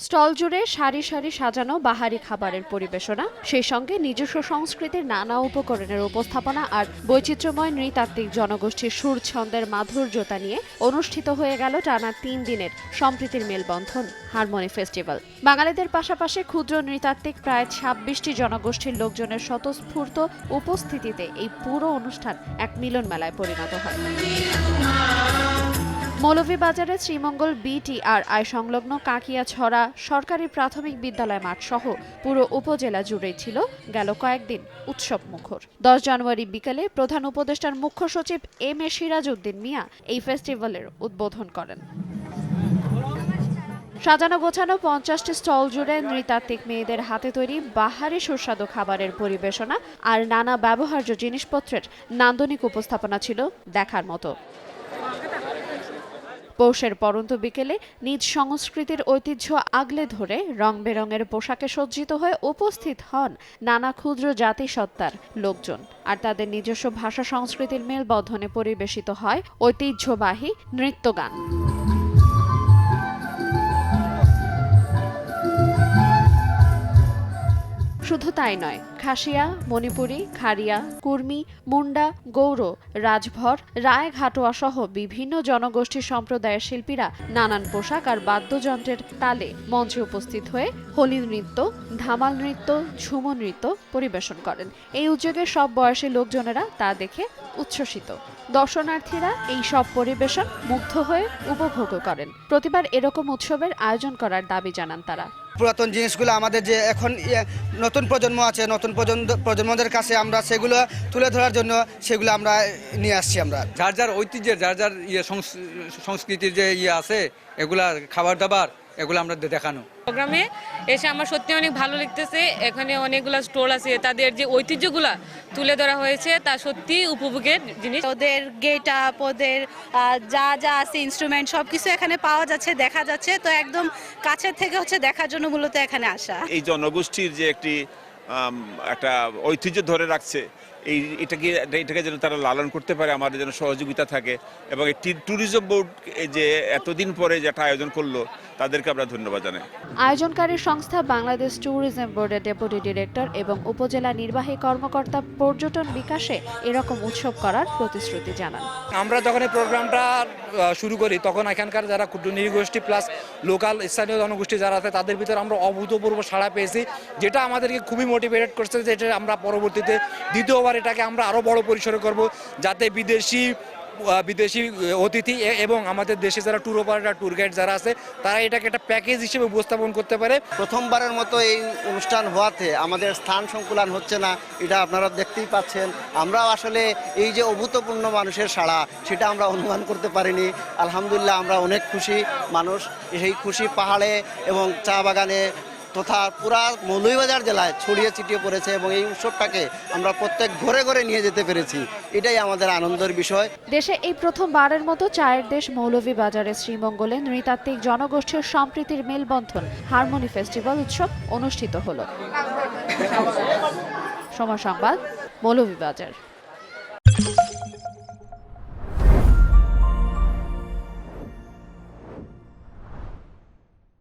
Stall জুড়ে সারি সারি সাজানো বাহারি খাবারের পরিবেশনা, সেই সঙ্গে নিজস্ব সংস্কৃতির নানা উপকরণের উপস্থাপনা আর বৈচিত্র্যময় নৃতাত্ত্বিক জনগোষ্ঠীর সুর ছন্দের মাধুর্যতা নিয়ে অনুষ্ঠিত হয়ে গেল টানা ৩ দিনের সম্প্রীতির মেলবন্ধন হারমোনি ফেস্টিভ্যাল। বাঙালিদের পাশাপাশি ক্ষুদ্র নৃতাত্ত্বিক প্রায় ২৬টি জনগোষ্ঠীর লোকজনের স্বতঃস্ফূর্ত উপস্থিতিতে এই পুরো অনুষ্ঠান এক মিলন মেলায় পরিণত হয়। মৌলভীবাজারের শ্রীমঙ্গল বিটিআরআই সংলগ্ন কাঁকিয়াছড়া সরকারি প্রাথমিক বিদ্যালয় মাঠ সহ পুরো উপজেলা জুড়েই ছিল গেল কয়েকদিন উৎসব মুখর। ১০ জানুয়ারি বিকেলে প্রধান উপদেষ্টার মুখ্য সচিব এম.এ. সিরাজউদ্দিন মিয়া এই ফেস্টিভ্যালের উদ্বোধন করেন। সাজানো গোছানো ৫০টি স্টল জুড়ে নৃতাত্ত্বিক মেয়েদের হাতে তৈরি বাহারি সুস্বাদু খাবারের পরিবেশনা আর নানা ব্যবহার্য জিনিসপত্রের নান্দনিক উপস্থাপনা ছিল দেখার মতো। পৌষের পরন্ত বিকেলে নিজ সংস্কৃতির ঐতিহ্য আগলে ধরে রং বেরঙের পোশাকে সজ্জিত হয়ে উপস্থিত হন নানা ক্ষুদ্র জাতিসত্তার লোকজন, আর তাদের নিজস্ব ভাষা সংস্কৃতির মেলবন্ধনে পরিবেশিত হয় ঐতিহ্যবাহী নৃত্যগান। শুধু তাই নয়, খাসিয়া, মণিপুরী, খাড়িয়া, কুর্মি, মুন্ডা, গৌড়, রাজভর, রায় ঘাটোয়া সহ বিভিন্ন জনগোষ্ঠীর সম্প্রদায়ের শিল্পীরা নানান পোশাক আর বাদ্যযন্ত্রের তালে মঞ্চে উপস্থিত হয়ে হোলি নৃত্য, ধামাল নৃত্য, ঝুমুর নৃত্য পরিবেশন করেন। এই উদ্যোগে সব বয়সী লোকজনেরা তা দেখে উচ্ছ্বসিত। দর্শনার্থীরা এই সব পরিবেশন মুগ্ধ হয়ে উপভোগ করেন। প্রতিবার এরকম উৎসবের আয়োজন করার দাবি জানান তারা। পুরাতন জিনিসগুলো আমাদের যে এখন নতুন প্রজন্ম আছে, নতুন প্রজন্মদের কাছে আমরা সেগুলো তুলে ধরার জন্য সেগুলো আমরা নিয়ে আসছি। আমরা যার যার ঐতিহ্যের যার যার সংস্কৃতির যে আছে এগুলা খাবার দাবার এগুলো আমরা দেখানো। প্রোগ্রামে এসে আমার সত্যি অনেক ভালো লাগতেছে। এখানে অনেকগুলো স্টল আছে, তাদের যে ঐতিহ্যগুলা তুলে ধরা হয়েছে তা সত্যি উপভোগের জিনিস। ওদের গেট আপ, ওদের যা যা আছে ইনস্ট্রুমেন্ট সবকিছু এখানে পাওয়া যাচ্ছে, দেখা যাচ্ছে। তো একদম কাছের থেকে দেখার জন্য মূলত এখানে আসা। এই জনগোষ্ঠীর যে একটা ঐতিহ্য ধরে রাখছে, এটাকে যেন তারা লালন করতে পারে, আমাদের যেন সহযোগিতা থাকে। এবং এই ট্যুরিজম বোর্ড যে এতদিন পরে যেটা আয়োজন করলো তাদেরকে আমরা ধন্যবাদ জানাই। আয়োজনকারী সংস্থা বাংলাদেশ ট্যুরিজম বোর্ডের ডেপুটি ডিরেক্টর এবং উপজেলা নির্বাহী কর্মকর্তা পর্যটন বিকাশে এরকম উৎসব করার প্রতিশ্রুতি জানান। আমরা যখন এই প্রোগ্রামটা শুরু করি তখন এখানকার যারা ক্ষুদ্র নৃগোষ্ঠী প্লাস লোকাল স্থানীয় জনগোষ্ঠী যারা আছে তাদের ভিতরে আমরা অভূতপূর্ব সাড়া পেয়েছি, যেটা আমাদেরকে খুবই মোটিভেটেড করছে যে এটা আমরা পরবর্তীতে দ্বিতীয়বার এটাকে আমরা আরও বড় পরিসরে করব, যাতে বিদেশি অতিথি এবং আমাদের দেশে যারা ট্যুর অপারেটর, ট্যুর গাইড যারা আছে তারা এটাকে একটা প্যাকেজ হিসেবে উপস্থাপন করতে পারে। প্রথমবারের মতো এই অনুষ্ঠান হওয়াতে আমাদের স্থান সংকুলান হচ্ছে না, এটা আপনারা দেখতেই পাচ্ছেন। আমরাও আসলে এই যে অভূতপূর্ণ মানুষের সাড়া সেটা আমরা অনুমান করতে পারিনি। আলহামদুলিল্লাহ আমরা অনেক খুশি। মানুষ সেই খুশি পাহাড়ে এবং চা বাগানে তথা পুরা মৌলভীবাজার জেলায় ছড়িয়ে ছিটিয়ে পড়েছে এবং এই উৎসবটাকে আমরা প্রত্যেক ঘরে ঘরে নিয়ে যেতে পেরেছি, এটাই আমাদের আনন্দের বিষয়। দেশে এই প্রথমবারের মতো চায়ের দেশ মৌলভীবাজারের শ্রীমঙ্গলে নৃতাত্ত্বিক জনগোষ্ঠীর সম্প্রীতির মেলবন্ধন হারমোনি ফেস্টিভ্যাল উৎসব অনুষ্ঠিত হলো। সময় সংবাদ, মৌলভীবাজার।